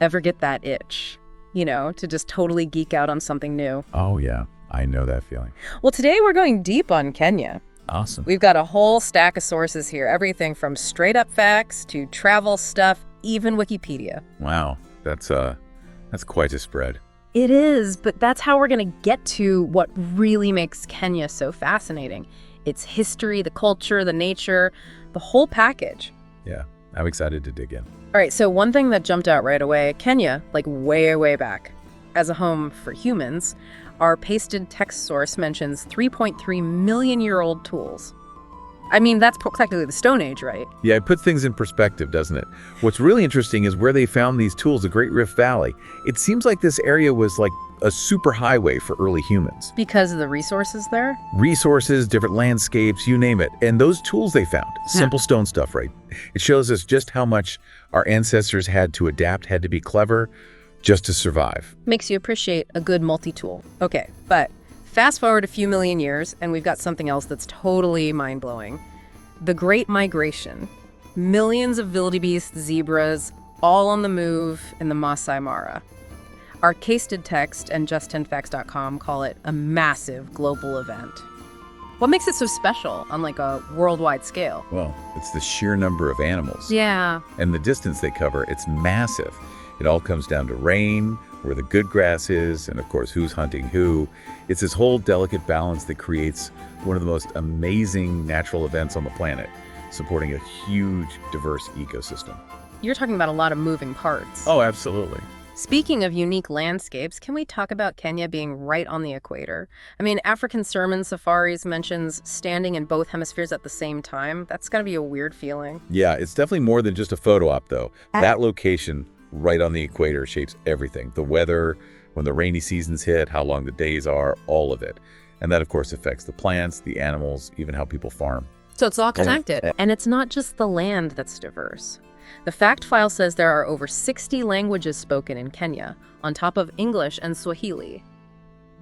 Ever get that itch? To just totally geek out on something new. Oh, yeah. I know that feeling. Well, today we're going deep on Kenya. Awesome. We've got a whole stack of sources here, everything from straight-up facts to travel stuff, even Wikipedia. Wow. That's quite a spread. It is, but that's how we're going to get to what really makes Kenya so fascinating. Its history, the culture, the nature, the whole package. Yeah, I'm excited to dig in. All right, so one thing that jumped out right away, Kenya, like way, way back, as a home for humans, our pasted text source mentions 3.3 million-year-old tools. I mean, that's practically the Stone Age, right? Yeah, it puts things in perspective, doesn't it? What's really interesting is where they found these tools, the Great Rift Valley. It seems like this area was like a super highway for early humans. Because of the resources there? Resources, different landscapes, you name it. And those tools they found, simple stone stuff, right? It shows us just how much our ancestors had to adapt, had to be clever just to survive. Makes you appreciate a good multi-tool. Okay, but fast forward a few million years, and we've got something else that's totally mind-blowing. The Great Migration. Millions of wildebeest, zebras, all on the move in the Maasai Mara. Our pasted text and just10facts.com call it a massive global event. What makes it so special on like a worldwide scale? Well, it's the sheer number of animals. Yeah. And the distance they cover, it's massive. It all comes down to rain, where the good grass is, and of course, who's hunting who. It's this whole delicate balance that creates one of the most amazing natural events on the planet, supporting a huge, diverse ecosystem. You're talking about a lot of moving parts. Oh, absolutely. Speaking of unique landscapes, can we talk about Kenya being right on the equator? I mean, African Sermon Safaris mentions standing in both hemispheres at the same time. That's gotta be a weird feeling. Yeah, it's definitely more than just a photo op, though. That location right on the equator shapes everything. The weather, when the rainy seasons hit, how long the days are, all of it. And that, of course, affects the plants, the animals, even how people farm. So it's all connected. And it's not just the land that's diverse. The fact file says there are over 60 languages spoken in Kenya, on top of English and Swahili.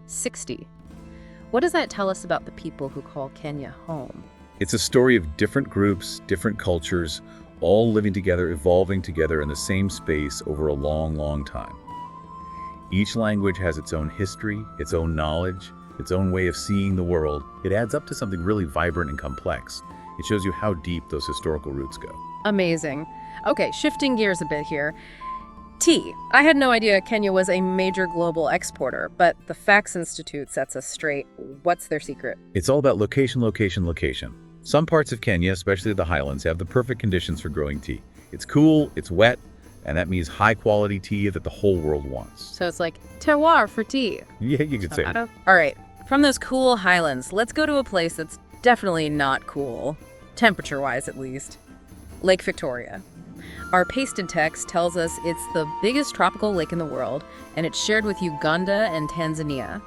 60. What does that tell us about the people who call Kenya home? It's a story of different groups, different cultures, all living together, evolving together in the same space over a long, long time. Each language has its own history, its own knowledge, its own way of seeing the world. It adds up to something really vibrant and complex. It shows you how deep those historical roots go. Amazing. Okay, shifting gears a bit here. Tea. I had no idea Kenya was a major global exporter, but the Facts Institute sets us straight. What's their secret? It's all about location, location, location. Some parts of Kenya, especially the highlands, have the perfect conditions for growing tea. It's cool, it's wet, and that means high-quality tea that the whole world wants. So it's like terroir for tea. Yeah, you could say it. All right, from those cool highlands, let's go to a place that's definitely not cool, temperature-wise at least. Lake Victoria. Our pasted text tells us it's the biggest tropical lake in the world, and it's shared with Uganda and Tanzania.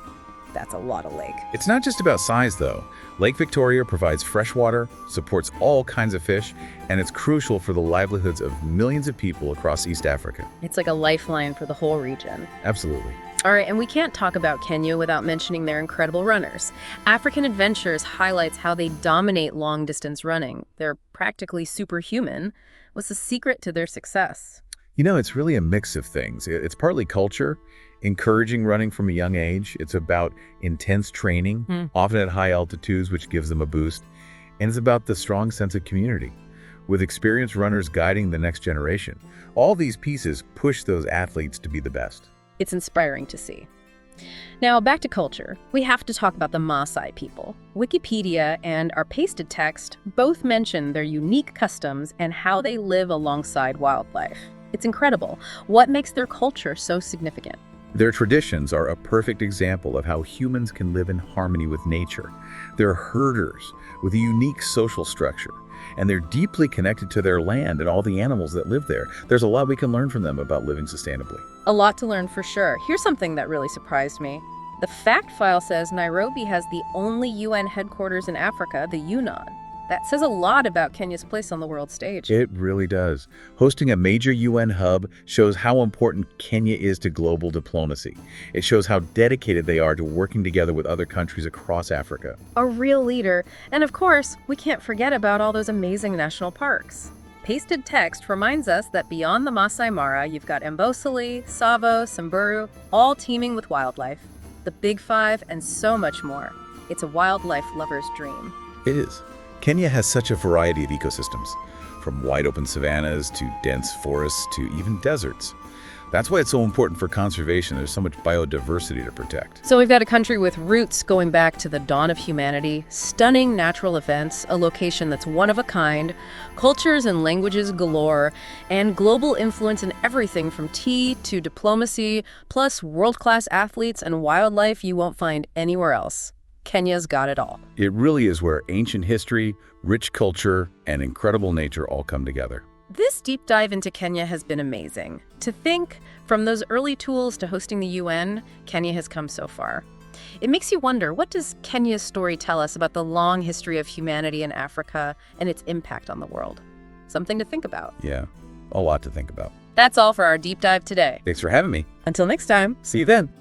That's a lot of lake. It's not just about size, though. Lake Victoria provides fresh water, supports all kinds of fish, and it's crucial for the livelihoods of millions of people across East Africa. It's like a lifeline for the whole region. Absolutely. All right, and we can't talk about Kenya without mentioning their incredible runners. African Adventures highlights how they dominate long-distance running. They're practically superhuman. What's the secret to their success? You know, it's really a mix of things. It's partly culture, encouraging running from a young age. It's about intense training, often at high altitudes, which gives them a boost. And it's about the strong sense of community, with experienced runners guiding the next generation. All these pieces push those athletes to be the best. It's inspiring to see. Now, back to culture. We have to talk about the Maasai people. Wikipedia and our pasted text both mention their unique customs and how they live alongside wildlife. It's incredible. What makes their culture so significant? Their traditions are a perfect example of how humans can live in harmony with nature. They're herders with a unique social structure, and they're deeply connected to their land and all the animals that live there. There's a lot we can learn from them about living sustainably. A lot to learn for sure. Here's something that really surprised me. The fact file says Nairobi has the only UN headquarters in Africa, the Yunnan. That says a lot about Kenya's place on the world stage. It really does. Hosting a major UN hub shows how important Kenya is to global diplomacy. It shows how dedicated they are to working together with other countries across Africa. A real leader. And of course, we can't forget about all those amazing national parks. Pasted text reminds us that beyond the Maasai Mara, you've got Amboseli, Tsavo, Samburu, all teeming with wildlife. The Big Five, and so much more. It's a wildlife lover's dream. It is. Kenya has such a variety of ecosystems, from wide-open savannas to dense forests to even deserts. That's why it's so important for conservation. There's so much biodiversity to protect. So we've got a country with roots going back to the dawn of humanity, stunning natural events, a location that's one of a kind, cultures and languages galore, and global influence in everything from tea to diplomacy, plus world-class athletes and wildlife you won't find anywhere else. Kenya's got it all. It really is where ancient history, rich culture, and incredible nature all come together. This deep dive into Kenya has been amazing. To think, from those early tools to hosting the UN, Kenya has come so far. It makes you wonder, what does Kenya's story tell us about the long history of humanity in Africa and its impact on the world? Something to think about. Yeah, a lot to think about. That's all for our deep dive today. Thanks for having me. Until next time. See you then.